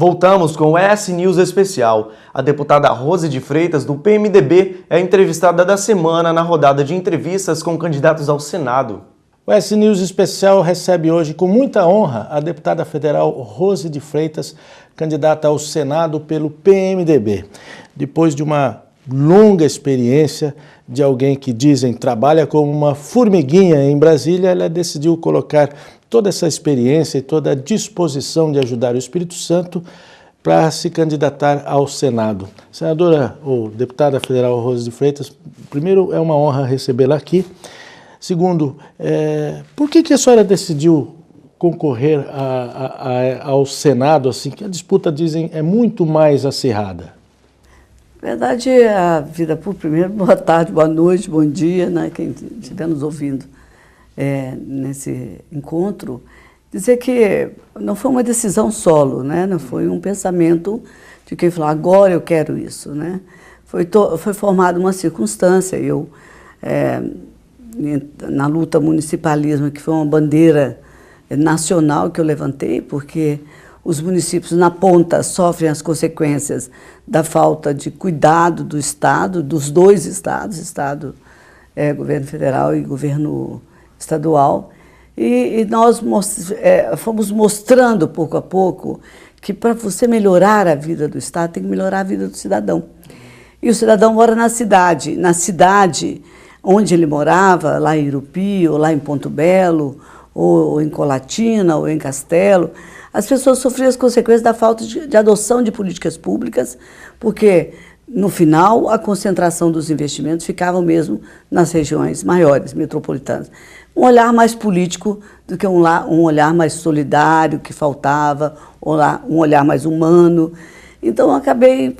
Voltamos com o ES News Especial. A deputada Rose de Freitas, do PMDB, é a entrevistada da semana na rodada de entrevistas com candidatos ao Senado. O ES News Especial recebe hoje com muita honra a deputada federal Rose de Freitas, candidata ao Senado pelo PMDB. Depois de uma longa experiência de alguém que dizem trabalha como uma formiguinha em Brasília, ela decidiu colocar toda essa experiência e toda a disposição de ajudar o Espírito Santo para se candidatar ao Senado. Senadora ou deputada federal Rose de Freitas, primeiro é uma honra recebê-la aqui. Segundo, por que a senhora decidiu concorrer ao Senado, assim, que a disputa, dizem, é muito mais acirrada? Na verdade, a vida por primeiro, boa tarde, boa noite, bom dia, né, quem estiver nos ouvindo nesse encontro, dizer que não foi uma decisão solo, né, não foi um pensamento de quem falou, agora eu quero isso, né, foi formada uma circunstância, eu, na luta municipalismo, que foi uma bandeira nacional que eu levantei, porque os municípios na ponta sofrem as consequências da falta de cuidado do Estado, dos dois Estados, governo federal e governo estadual, e nós fomos mostrando pouco a pouco que para você melhorar a vida do Estado tem que melhorar a vida do cidadão. E o cidadão mora na cidade onde ele morava, lá em Irupi, ou lá em Ponto Belo, ou em Colatina, ou em Castelo, as pessoas sofriam as consequências da falta de adoção de políticas públicas, porque, no final, a concentração dos investimentos ficava mesmo nas regiões maiores, metropolitanas. Um olhar mais político do que um olhar mais solidário que faltava, um olhar mais humano. Então, eu acabei,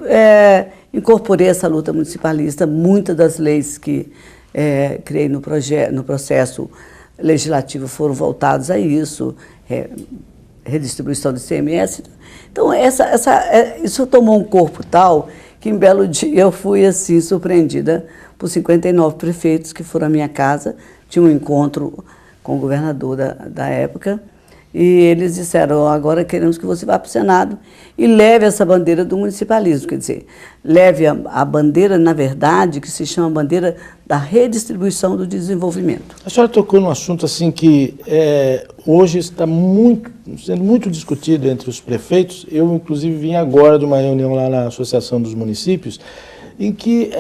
incorporei essa luta municipalista, muitas das leis que criei no processo legislativo foram voltados a isso, redistribuição do ICMS. Então, isso tomou um corpo tal que, em belo dia, eu fui assim surpreendida por 59 prefeitos que foram à minha casa, tinha um encontro com o governador da época, e eles disseram, agora queremos que você vá para o Senado e leve essa bandeira do municipalismo, quer dizer, leve a bandeira, na verdade, que se chama bandeira da redistribuição do desenvolvimento. A senhora tocou num assunto assim que hoje está sendo muito discutido entre os prefeitos. Eu, inclusive, vim agora de uma reunião lá na Associação dos Municípios, em que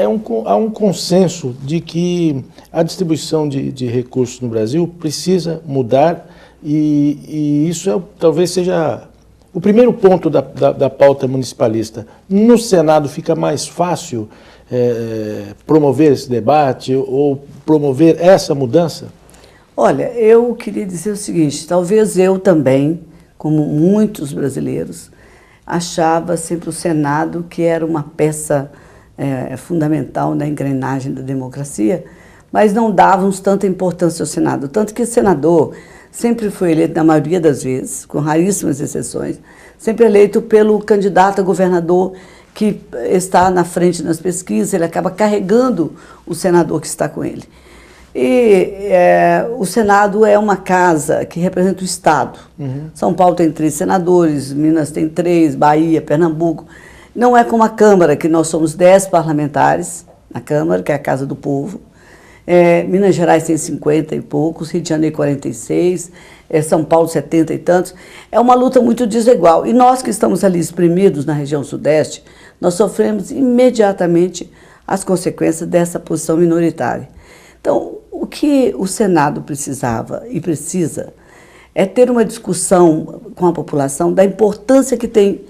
há um consenso de que a distribuição de recursos no Brasil precisa mudar, e isso talvez seja o primeiro ponto da pauta municipalista. No Senado fica mais fácil promover esse debate ou promover essa mudança? Olha, eu queria dizer o seguinte, talvez eu também, como muitos brasileiros, achava sempre o Senado que era uma peça fundamental na engrenagem da democracia, mas não dávamos tanta importância ao Senado. Tanto que o senador sempre foi eleito, na maioria das vezes, com raríssimas exceções, sempre eleito pelo candidato a governador que está na frente nas pesquisas, ele acaba carregando o senador que está com ele. E o Senado é uma casa que representa o Estado. Uhum. São Paulo tem 3 senadores, Minas tem 3, Bahia, Pernambuco. Não é como a Câmara, que nós somos 10 parlamentares na Câmara, que é a Casa do Povo. Minas Gerais tem 50 e poucos, Rio de Janeiro 46, São Paulo 70 e tantos. É uma luta muito desigual. E nós que estamos ali espremidos na região sudeste, nós sofremos imediatamente as consequências dessa posição minoritária. Então, o que o Senado precisava e precisa é ter uma discussão com a população da importância que tem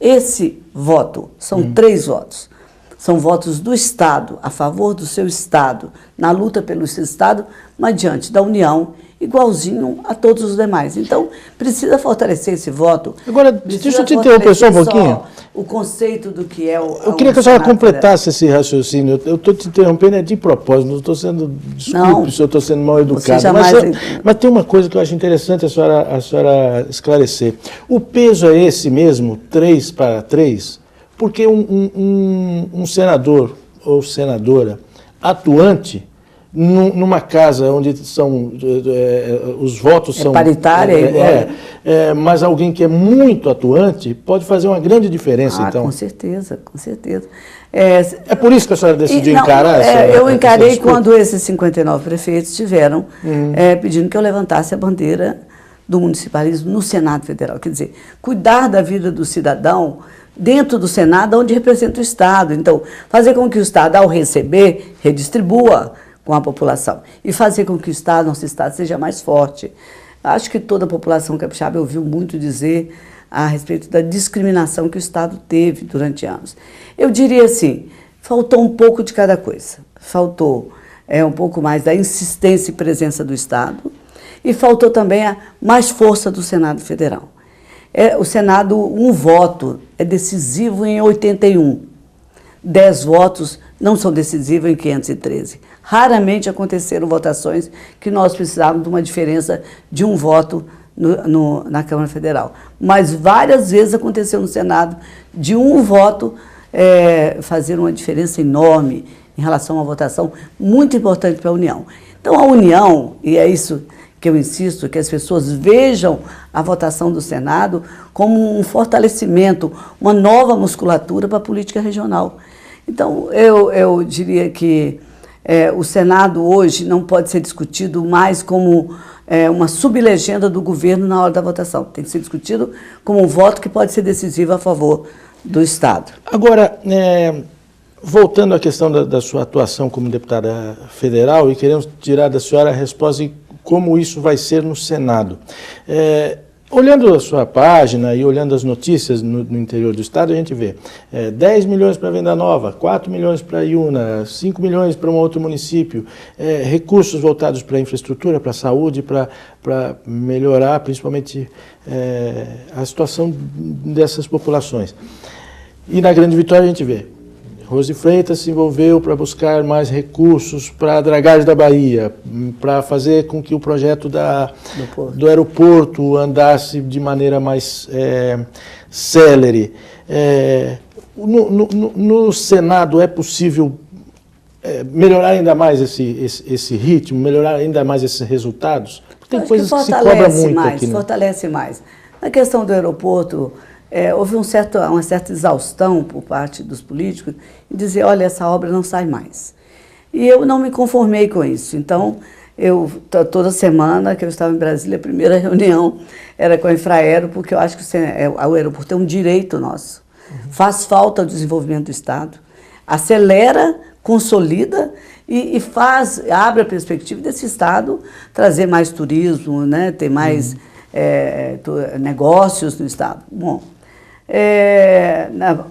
esse voto. São 3 votos. São votos do Estado, a favor do seu Estado, na luta pelo seu Estado, mas diante da União, igualzinho a todos os demais. Então, precisa fortalecer esse voto. Agora, deixa eu te interromper só um pouquinho. O conceito do que é o... Eu queria que a senhora completasse esse raciocínio. Eu estou te interrompendo de propósito, não estou sendo... Desculpe se eu estou sendo mal educado. Mas tem uma coisa que eu acho interessante a senhora esclarecer. O peso é esse mesmo, 3-3? Porque um senador ou senadora atuante numa casa onde são os votos são paritária, mas alguém que é muito atuante pode fazer uma grande diferença, então. Com certeza, com certeza. É por isso que a senhora decidiu encarar essa Eu encarei essa quando esses 59 prefeitos estiveram pedindo que eu levantasse a bandeira do municipalismo no Senado Federal. Quer dizer, cuidar da vida do cidadão dentro do Senado, onde representa o Estado. Então, fazer com que o Estado, ao receber, redistribua com a população e fazer com que o Estado, nosso Estado, seja mais forte. Acho que toda a população capixaba ouviu muito dizer a respeito da discriminação que o Estado teve durante anos. Eu diria assim, faltou um pouco de cada coisa. Faltou um pouco mais da insistência e presença do Estado e faltou também mais força do Senado Federal. O Senado, um voto é decisivo em 81. 10 votos não são decisivos em 513. Raramente aconteceram votações que nós precisávamos de uma diferença de um voto na Câmara Federal. Mas várias vezes aconteceu no Senado de um voto fazer uma diferença enorme em relação a uma votação muito importante para a União. Então a União, e é isso que eu insisto, que as pessoas vejam a votação do Senado como um fortalecimento, uma nova musculatura para a política regional. Então, eu diria que o Senado hoje não pode ser discutido mais como uma sublegenda do governo na hora da votação. Tem que ser discutido como um voto que pode ser decisivo a favor do Estado. Agora, voltando à questão da sua atuação como deputada federal, e queremos tirar da senhora a resposta de como isso vai ser no Senado. Olhando a sua página e olhando as notícias no interior do estado, a gente vê 10 milhões para Venda Nova, 4 milhões para Iuna, 5 milhões para um outro município, recursos voltados para a infraestrutura, para a saúde, para melhorar principalmente a situação dessas populações. E na Grande Vitória a gente vê Rose Freitas se envolveu para buscar mais recursos para a dragagem da Bahia, para fazer com que o projeto do aeroporto andasse de maneira mais célere. No Senado é possível melhorar ainda mais esse ritmo, melhorar ainda mais esses resultados? Tem coisas que se cobra muito aqui, né? Fortalece mais. Na questão do aeroporto, houve uma certa exaustão por parte dos políticos em dizer, olha, essa obra não sai mais. E eu não me conformei com isso. Então, toda semana que eu estava em Brasília, a primeira reunião era com a Infraero, porque eu acho que o aeroporto é um direito nosso. Faz falta ao desenvolvimento do Estado, acelera, consolida e abre a perspectiva desse Estado trazer mais turismo, né, ter mais negócios no Estado. Bom,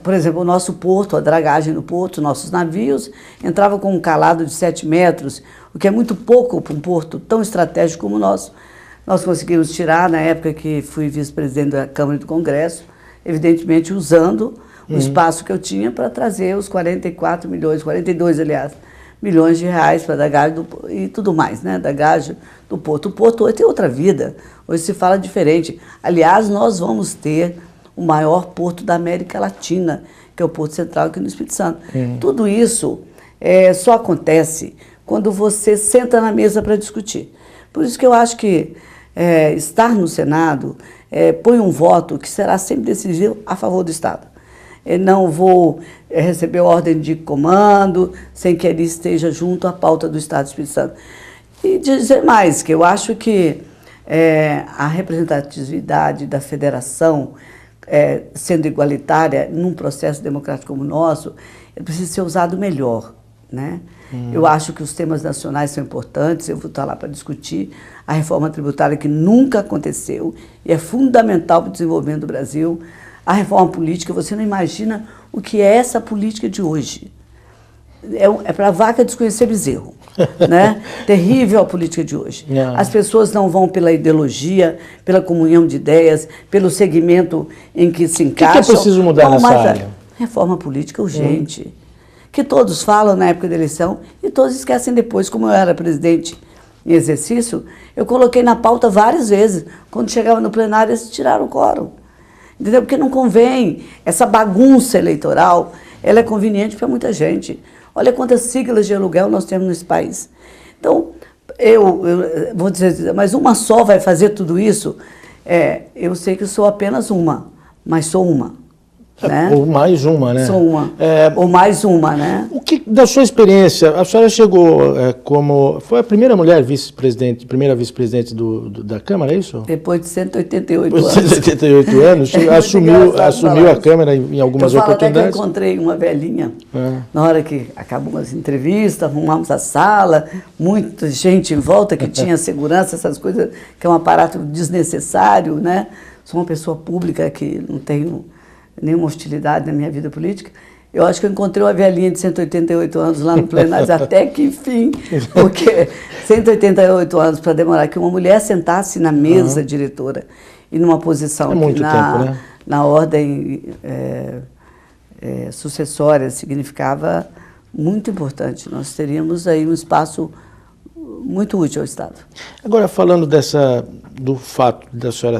por exemplo, o nosso porto, a dragagem no porto, nossos navios entravam com um calado de 7 metros, o que é muito pouco para um porto tão estratégico como o nosso. Nós conseguimos tirar, na época que fui vice-presidente da Câmara e do Congresso, evidentemente usando o espaço que eu tinha para trazer os 44 milhões, 42, aliás, milhões de reais para a dragagem e tudo mais, né? Dragagem do porto. O porto hoje tem outra vida, hoje se fala diferente. Aliás, nós vamos ter o maior porto da América Latina, que é o Porto Central aqui no Espírito Santo. Tudo isso só acontece quando você senta na mesa para discutir. Por isso que eu acho que estar no Senado põe um voto que será sempre decisivo a favor do Estado. Não vou receber ordem de comando sem que ele esteja junto à pauta do Estado do Espírito Santo. E dizer mais, que eu acho que a representatividade da federação, sendo igualitária num processo democrático como o nosso, precisa ser usado melhor, né? Eu acho que os temas nacionais são importantes, eu vou estar lá para discutir a reforma tributária que nunca aconteceu e é fundamental para o desenvolvimento do Brasil. A reforma política, você não imagina o que é essa política de hoje. É para a vaca desconhecer bezerro, né? Terrível a política de hoje. As pessoas não vão pela ideologia, pela comunhão de ideias, pelo segmento em que se encaixam. O que é preciso mudar nessa área? Reforma política urgente. Que todos falam na época da eleição e todos esquecem depois. Como eu era presidente em exercício, eu coloquei na pauta várias vezes. Quando chegava no plenário, eles tiraram o quórum. Entendeu? Porque não convém. Essa bagunça eleitoral, ela é conveniente para muita gente. Olha quantas siglas de aluguel nós temos nesse país. Então, eu vou dizer, mas uma só vai fazer tudo isso? Eu sei que sou apenas uma, mas sou uma. Né? Ou mais uma, né? Sou uma. Ou mais uma, né? O que, da sua experiência, a senhora chegou como... Foi a primeira mulher vice-presidente, primeira vice-presidente da Câmara, é isso? Depois de 188 anos. Depois de 188 anos, assumiu a Câmara em algumas oportunidades. Até que eu encontrei uma velhinha, na hora que acabou as entrevistas, arrumamos a sala, muita gente em volta que tinha segurança, essas coisas, que é um aparato desnecessário, né? Sou uma pessoa pública que não tenho nenhuma hostilidade na minha vida política. Eu acho que eu encontrei uma velhinha de 188 anos lá no plenário, até que enfim, porque 188 anos para demorar que uma mulher sentasse na mesa diretora e numa posição que na ordem sucessória significava muito importante. Nós teríamos aí um espaço muito útil ao Estado. Agora, falando do fato da senhora,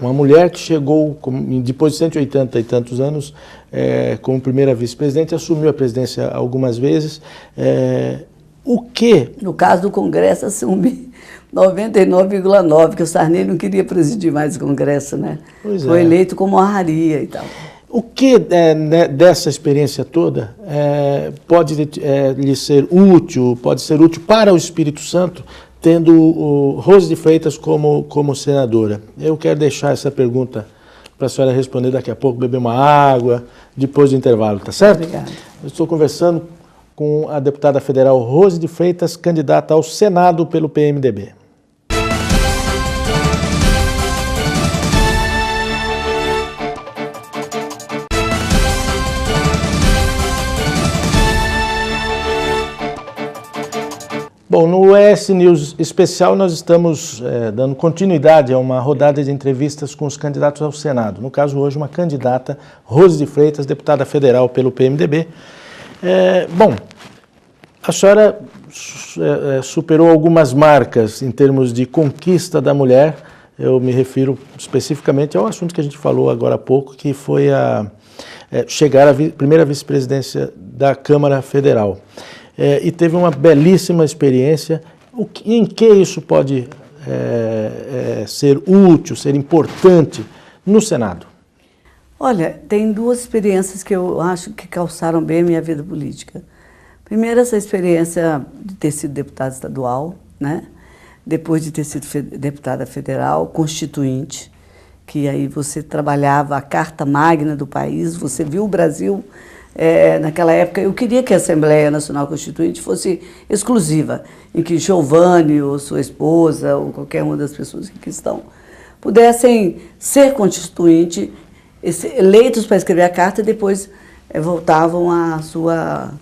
uma mulher que chegou, depois de 180 e tantos anos, como primeira vice-presidente, assumiu a presidência algumas vezes. O que... No caso do Congresso, assumi 99,9%, que o Sarney não queria presidir mais o Congresso, né? Foi eleito como honraria e tal. O que dessa experiência toda pode lhe ser útil, pode ser útil para o Espírito Santo, tendo o Rose de Freitas como senadora? Eu quero deixar essa pergunta para a senhora responder daqui a pouco, beber uma água, depois do intervalo, tá certo? Obrigada. Eu estou conversando com a deputada federal Rose de Freitas, candidata ao Senado pelo PMDB. Bom, no ES News Especial nós estamos dando continuidade a uma rodada de entrevistas com os candidatos ao Senado. No caso hoje, uma candidata, Rose de Freitas, deputada federal pelo PMDB. Bom, a senhora superou algumas marcas em termos de conquista da mulher. Eu me refiro especificamente ao assunto que a gente falou agora há pouco, que foi chegar à primeira vice-presidência da Câmara Federal. E teve uma belíssima experiência. Em que isso pode ser útil, ser importante no Senado? Olha, tem duas experiências que eu acho que calçaram bem a minha vida política. Primeiro, essa experiência de ter sido deputada estadual, né? Depois de ter sido deputada federal, constituinte, que aí você trabalhava a Carta Magna do país, você viu o Brasil... naquela época, eu queria que a Assembleia Nacional Constituinte fosse exclusiva, em que Giovanni, ou sua esposa, ou qualquer uma das pessoas que estão, pudessem ser constituinte, eleitos para escrever a carta e depois voltavam à sua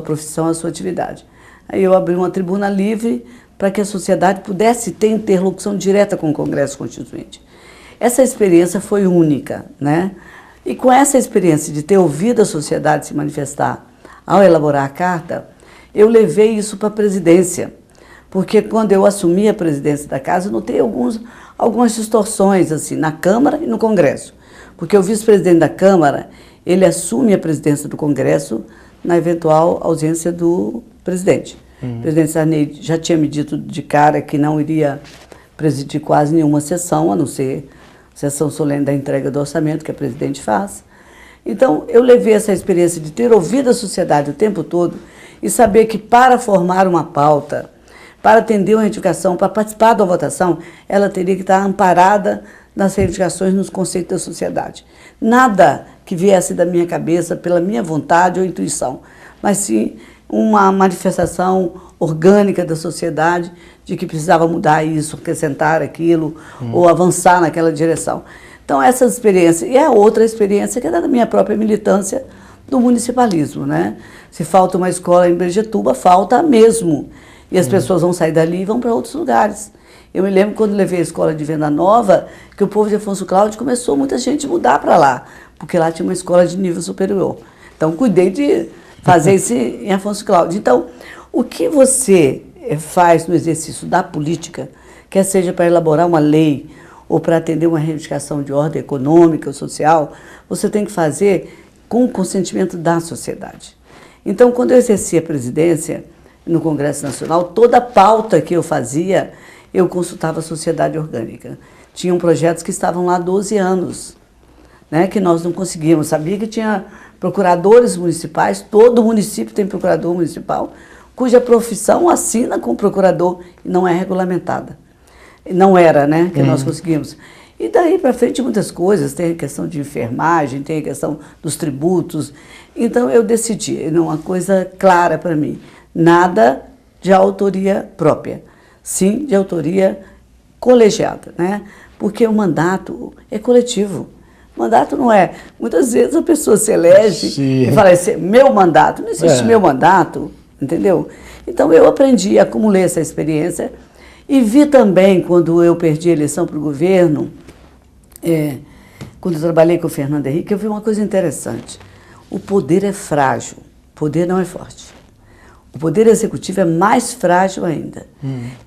profissão, à sua atividade. Aí eu abri uma tribuna livre para que a sociedade pudesse ter interlocução direta com o Congresso Constituinte. Essa experiência foi única, né? E com essa experiência de ter ouvido a sociedade se manifestar ao elaborar a carta, eu levei isso para a presidência. Porque quando eu assumi a presidência da casa, eu notei algumas distorções assim, na Câmara e no Congresso. Porque o vice-presidente da Câmara, ele assume a presidência do Congresso na eventual ausência do presidente. O presidente Sarney já tinha me dito de cara que não iria presidir quase nenhuma sessão, a não ser sessão solene da entrega do orçamento que a presidente faz. Então, eu levei essa experiência de ter ouvido a sociedade o tempo todo e saber que para formar uma pauta, para atender uma reivindicação, para participar da votação, ela teria que estar amparada nas reivindicações, nos conceitos da sociedade. Nada que viesse da minha cabeça pela minha vontade ou intuição, mas sim uma manifestação orgânica da sociedade de que precisava mudar isso, acrescentar aquilo, ou avançar naquela direção. Então, essa experiência, e a outra experiência que é da minha própria militância do municipalismo, né? Se falta uma escola em Brejetuba, falta mesmo. E as pessoas vão sair dali e vão para outros lugares. Eu me lembro quando levei a escola de Venda Nova, que o povo de Afonso Cláudio começou muita gente a mudar para lá, porque lá tinha uma escola de nível superior. Então, cuidei de fazer isso em Afonso Cláudio. Então, o que você faz no exercício da política, quer seja para elaborar uma lei ou para atender uma reivindicação de ordem econômica ou social, você tem que fazer com o consentimento da sociedade. Então, quando eu exerci a presidência, no Congresso Nacional, toda a pauta que eu fazia, eu consultava a sociedade orgânica. Tinham projetos que estavam lá há 12 anos, né, que nós não conseguíamos. Sabia que tinha procuradores municipais, todo município tem procurador municipal, cuja profissão assina com o procurador e não é regulamentada. Não era, né, que nós conseguimos. E daí para frente muitas coisas, tem a questão de enfermagem, tem a questão dos tributos. Então eu decidi, uma coisa clara para mim, nada de autoria própria, sim de autoria colegiada, né? Porque o mandato é coletivo. O mandato não é... Muitas vezes a pessoa se elege e fala, esse é meu mandato. Não existe meu mandato, entendeu? Então eu aprendi, acumulei essa experiência e vi também, quando eu perdi a eleição para o governo, quando eu trabalhei com o Fernando Henrique, eu vi uma coisa interessante. O poder é frágil, o poder não é forte. O poder executivo é mais frágil ainda.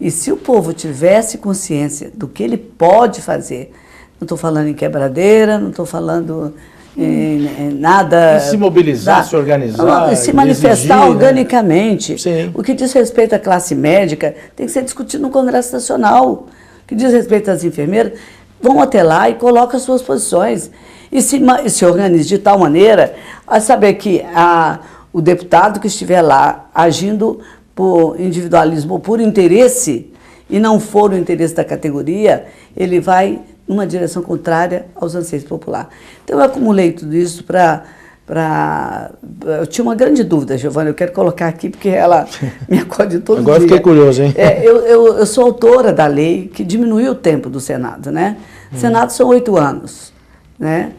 E se o povo tivesse consciência do que ele pode fazer, não estou falando em quebradeira, não estou falando em nada... E se mobilizar, se organizar, se manifestar exigir, organicamente. Né? O que diz respeito à classe médica tem que ser discutido no Congresso Nacional. O que diz respeito às enfermeiras, vão até lá e colocam as suas posições. E se organize de tal maneira a saber que o deputado que estiver lá agindo por individualismo ou por interesse, e não for o interesse da categoria, ele vai numa direção contrária aos anseios populares. Então eu acumulei tudo isso eu tinha uma grande dúvida, Giovana, eu quero colocar aqui porque ela me acode todo Agora dia. Fiquei curioso, hein? Eu sou autora da lei que diminuiu o tempo do Senado, né? O Senado são 8 anos, né?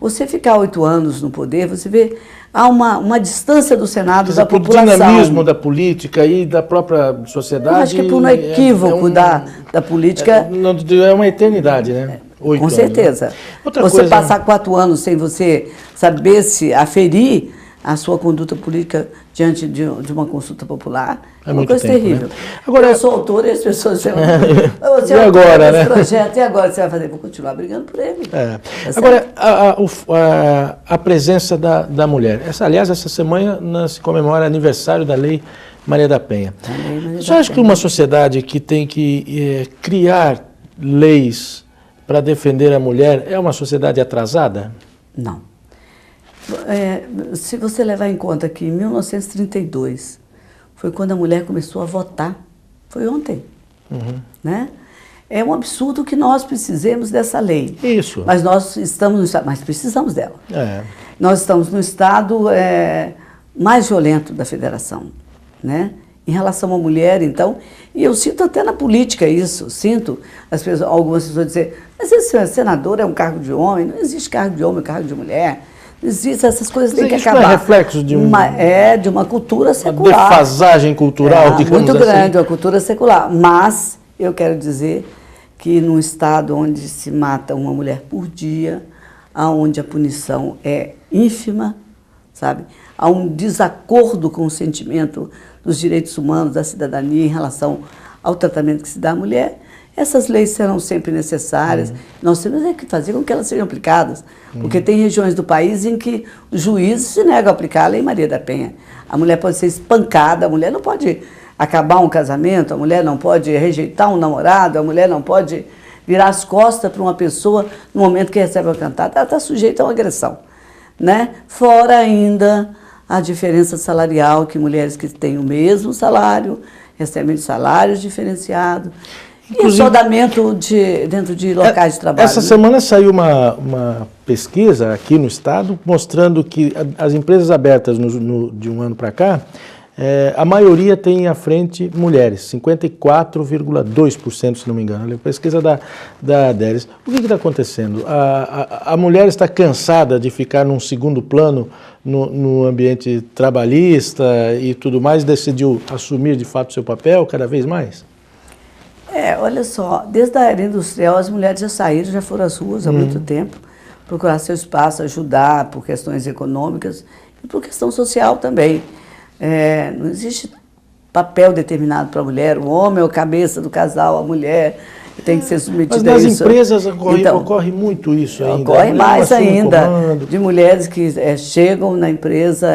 Você ficar 8 anos no poder, você vê, há uma distância do Senado da população. O dinamismo da política e da própria sociedade... Eu acho que é por um equívoco da política... É uma eternidade, né? 8 com anos, certeza. Né? Outra você coisa... passar 4 anos sem você saber se aferir a sua conduta política diante de uma consulta popular é uma coisa terrível. Né? Agora, eu sou autora e as pessoas dizem, você e agora, né? Projeto, e agora você vai fazer? Vou continuar brigando por ele. Tá agora, a presença da mulher. Aliás, essa semana se comemora aniversário da Lei Maria da Penha. Você acha que uma sociedade que tem que criar leis para defender a mulher é uma sociedade atrasada? Não. Se você levar em conta que em 1932 foi quando a mulher começou a votar, foi ontem, né? É um absurdo que nós precisemos dessa lei. Isso. Mas nós estamos no estado, mas precisamos dela. É. Nós estamos no estado mais violento da federação, né? Em relação à mulher, então, e eu sinto até na política isso, sinto algumas pessoas dizer, mas esse senador é um cargo de homem, não existe cargo de homem, cargo de mulher. Existe, essas coisas têm que acabar. Isso é reflexo de de uma cultura secular. Uma defasagem cultural, digamos muito assim. grande, uma cultura secular. Mas eu quero dizer que num estado onde se mata uma mulher por dia, onde a punição é ínfima, sabe? Há um desacordo com o sentimento dos direitos humanos, da cidadania em relação ao tratamento que se dá à mulher, essas leis serão sempre necessárias. Nós temos que fazer com que elas sejam aplicadas, porque tem regiões do país em que os juízes se negam a aplicar a Lei Maria da Penha. A mulher pode ser espancada, a mulher não pode acabar um casamento, a mulher não pode rejeitar um namorado, a mulher não pode virar as costas para uma pessoa no momento que recebe uma cantada, ela está sujeita a uma agressão, né? Fora ainda a diferença salarial, que mulheres que têm o mesmo salário recebem salários diferenciados. E assodamento dentro de locais de trabalho. Essa semana saiu uma pesquisa aqui no estado mostrando que as empresas abertas de um ano para cá, a maioria tem à frente mulheres, 54,2%, se não me engano. É a pesquisa da Adélis. O que está acontecendo? A mulher está cansada de ficar num segundo plano no ambiente trabalhista e tudo mais, decidiu assumir de fato seu papel cada vez mais? Olha só, desde a era industrial as mulheres já saíram, já foram às ruas há muito tempo, procurar seu espaço, ajudar por questões econômicas e por questão social também. Não existe papel determinado para a mulher, o homem é o cabeça do casal, a mulher tem que ser submetida a isso. Mas nas empresas ocorre muito isso ainda. Ocorre mais ainda, de mulheres que chegam na empresa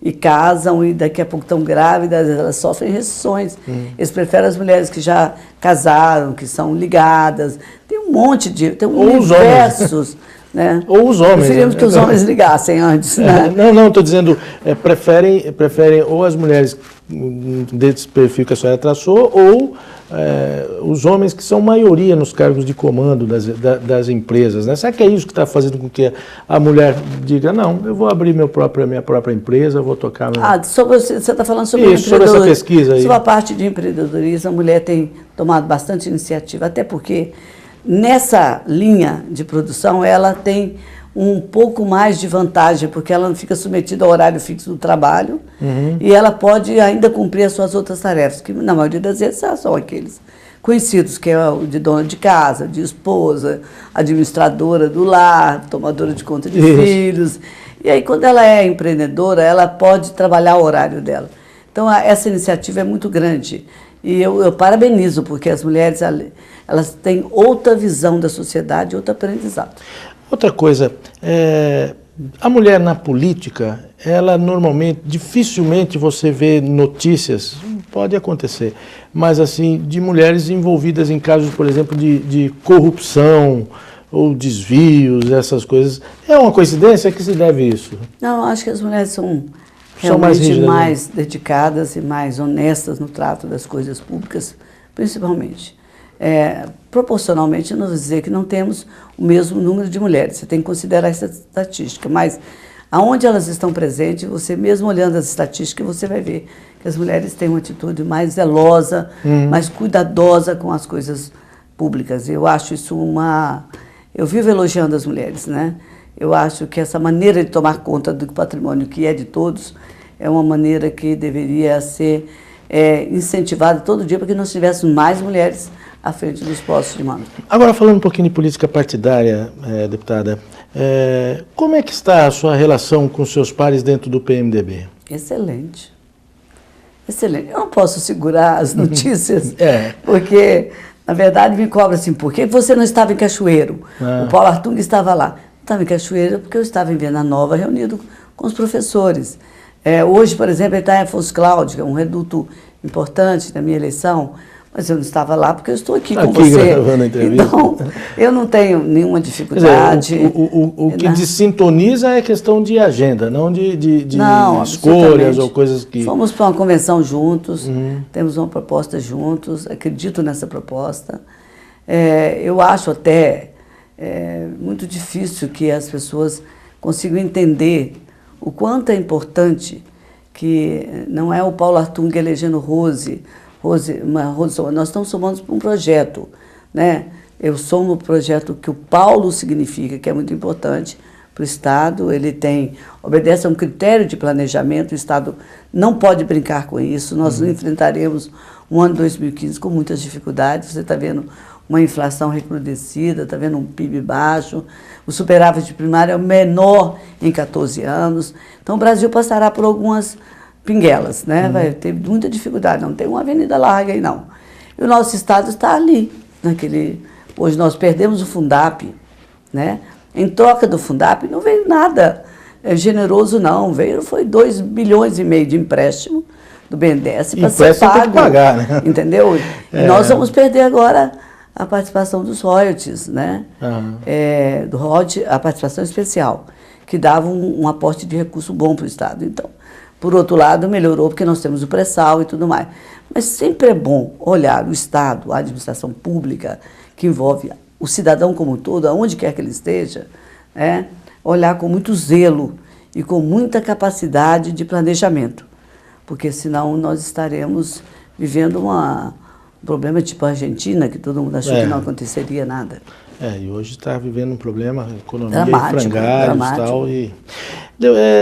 e e casam e daqui a pouco estão grávidas, elas sofrem restrições. Eles preferem as mulheres que já casaram, que são ligadas. Tem um monte de... Tem universos, né? Ou os homens. Preferimos que os homens ligassem antes, né? Não, estou dizendo, preferem ou as mulheres desse perfil que a senhora traçou, ou os homens que são maioria nos cargos de comando das empresas, né? Será que é isso que está fazendo com que a mulher diga, não, eu vou abrir minha própria empresa, eu vou tocar... Você está falando sobre isso, sobre essa pesquisa aí. Sobre a parte de empreendedorismo, a mulher tem tomado bastante iniciativa, até porque nessa linha de produção ela tem um pouco mais de vantagem, porque ela não fica submetida ao horário fixo do trabalho e ela pode ainda cumprir as suas outras tarefas, que na maioria das vezes são aqueles conhecidos, que é o de dona de casa, de esposa, administradora do lar, tomadora de conta de filhos. E aí, quando ela é empreendedora, ela pode trabalhar o horário dela. Então, essa iniciativa é muito grande. E eu parabenizo, porque as mulheres elas têm outra visão da sociedade, outro aprendizado. Outra coisa, a mulher na política, ela normalmente, dificilmente você vê notícias, pode acontecer, mas assim, de mulheres envolvidas em casos, por exemplo, de corrupção ou desvios, essas coisas. É uma coincidência? A que se deve isso? Não, acho que as mulheres são realmente rígidas, mais dedicadas e mais honestas no trato das coisas públicas, principalmente. Proporcionalmente, nós vamos dizer que não temos o mesmo número de mulheres, você tem que considerar essa estatística, mas aonde elas estão presentes, você mesmo olhando as estatísticas, você vai ver que as mulheres têm uma atitude mais zelosa, mais cuidadosa com as coisas públicas. Eu acho isso eu vivo elogiando as mulheres, né? Eu acho que essa maneira de tomar conta do patrimônio que é de todos é uma maneira que deveria ser incentivada todo dia para que nós tivéssemos mais mulheres à frente dos postos de mando. Agora, falando um pouquinho de política partidária, deputada, como é que está a sua relação com seus pares dentro do PMDB? Excelente. Excelente. Eu não posso segurar as notícias, porque, na verdade, me cobra assim, por que você não estava em Cachoeiro? O Paulo Artung estava lá. Estava em Cachoeiro porque eu estava em Venda Nova, reunido com os professores. Hoje, por exemplo, ele está em Afonso Cláudio, que é um reduto importante da minha eleição, mas eu não estava lá porque eu estou aqui com você. Gravando a entrevista. Então, eu não tenho nenhuma dificuldade. O que desintoniza é questão de agenda, não de escolhas ou coisas que... Fomos para uma convenção juntos, temos uma proposta juntos, acredito nessa proposta. Eu acho até muito difícil que as pessoas consigam entender o quanto é importante que não é o Paulo Artung elegendo Rose, nós estamos somando um projeto, né? Eu somo o projeto que o Paulo significa, que é muito importante para o Estado, ele obedece a um critério de planejamento, o Estado não pode brincar com isso, nós enfrentaremos um ano 2015 com muitas dificuldades, você está vendo uma inflação recrudescida, está vendo um PIB baixo, o superávit primário é o menor em 14 anos, então o Brasil passará por algumas pinguelas, né? Vai ter muita dificuldade, não tem uma avenida larga aí não. E o nosso Estado está ali, hoje nós perdemos o Fundap, né? Em troca do Fundap não veio nada generoso não, foi 2,5 bilhões de empréstimo do BNDES para ser pago. Tem que pagar, né? Entendeu? E nós vamos perder agora a participação dos royalties, né? Do royalty, a participação especial, que dava um aporte de recurso bom para o Estado. Então, por outro lado, melhorou porque nós temos o pré-sal e tudo mais. Mas sempre é bom olhar o Estado, a administração pública, que envolve o cidadão como um todo, aonde quer que ele esteja, olhar com muito zelo e com muita capacidade de planejamento, porque senão nós estaremos vivendo um problema tipo a Argentina, que todo mundo achou que não aconteceria nada. E hoje está vivendo um problema, economia em frangalhos e tal.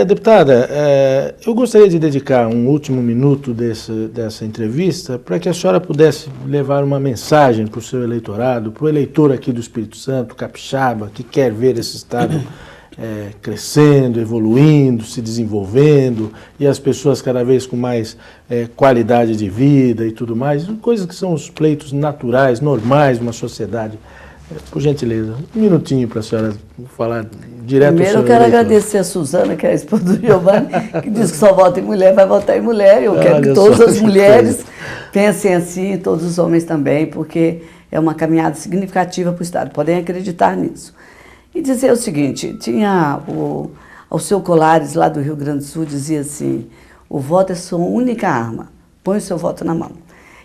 Deputada, eu gostaria de dedicar um último minuto dessa entrevista para que a senhora pudesse levar uma mensagem para o seu eleitorado, para o eleitor aqui do Espírito Santo, capixaba, que quer ver esse Estado crescendo, evoluindo, se desenvolvendo, e as pessoas cada vez com mais qualidade de vida e tudo mais, coisas que são os pleitos naturais, normais de uma sociedade Por gentileza, um minutinho para a senhora falar direto. Primeiro eu quero agradecer a Suzana, que é a esposa do Giovanni, que diz que só vota em mulher, vai votar em mulher. Eu quero que todas as mulheres pensem assim, e todos os homens também, porque é uma caminhada significativa para o Estado. Podem acreditar nisso. E dizer o seguinte, tinha o Alceu Colares, lá do Rio Grande do Sul, dizia assim, o voto é sua única arma, põe o seu voto na mão.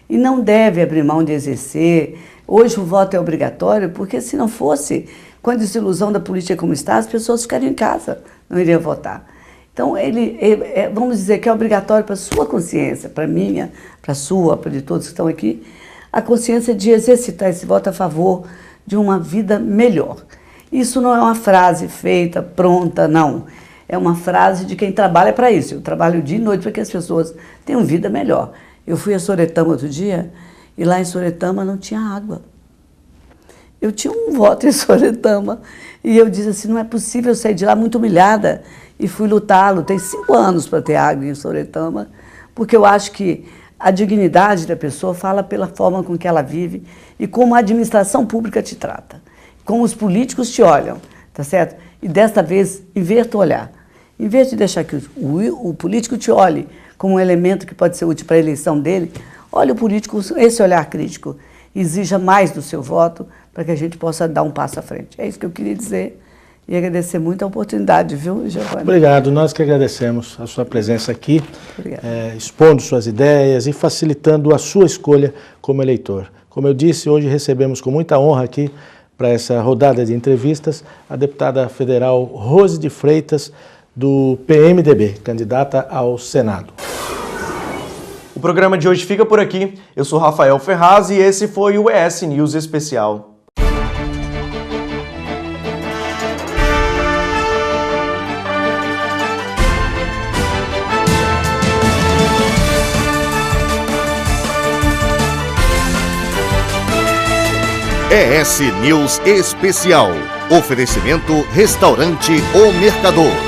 E não deve abrir mão de exercer. Hoje o voto é obrigatório, porque se não fosse, com a desilusão da política como está, as pessoas ficariam em casa, não iriam votar. Então, vamos dizer que é obrigatório para a sua consciência, para a minha, para a sua, para de todos que estão aqui, a consciência de exercitar esse voto a favor de uma vida melhor. Isso não é uma frase feita, pronta, não. É uma frase de quem trabalha para isso. Eu trabalho dia e noite para que as pessoas tenham vida melhor. Eu fui a Soretama outro dia, e lá em Soretama não tinha água. Eu tinha um voto em Soretama, e eu disse assim, não é possível, eu sair de lá muito humilhada, e fui lutar, lutei 5 anos para ter água em Soretama, porque eu acho que a dignidade da pessoa fala pela forma com que ela vive, e como a administração pública te trata, como os políticos te olham, tá certo? E desta vez, inverta o olhar. Em vez de deixar que o político te olhe como um elemento que pode ser útil para a eleição dele, olhe o político com esse olhar crítico, exija mais do seu voto para que a gente possa dar um passo à frente. É isso que eu queria dizer e agradecer muito a oportunidade, viu, Giovanni? Obrigado, nós que agradecemos a sua presença aqui, expondo suas ideias e facilitando a sua escolha como eleitor. Como eu disse, hoje recebemos com muita honra aqui, para essa rodada de entrevistas, a deputada federal Rose de Freitas, do PMDB, candidata ao Senado. O programa de hoje fica por aqui. Eu sou Rafael Ferraz e esse foi o ES News Especial. ES News Especial. Oferecimento Restaurante O Mercador.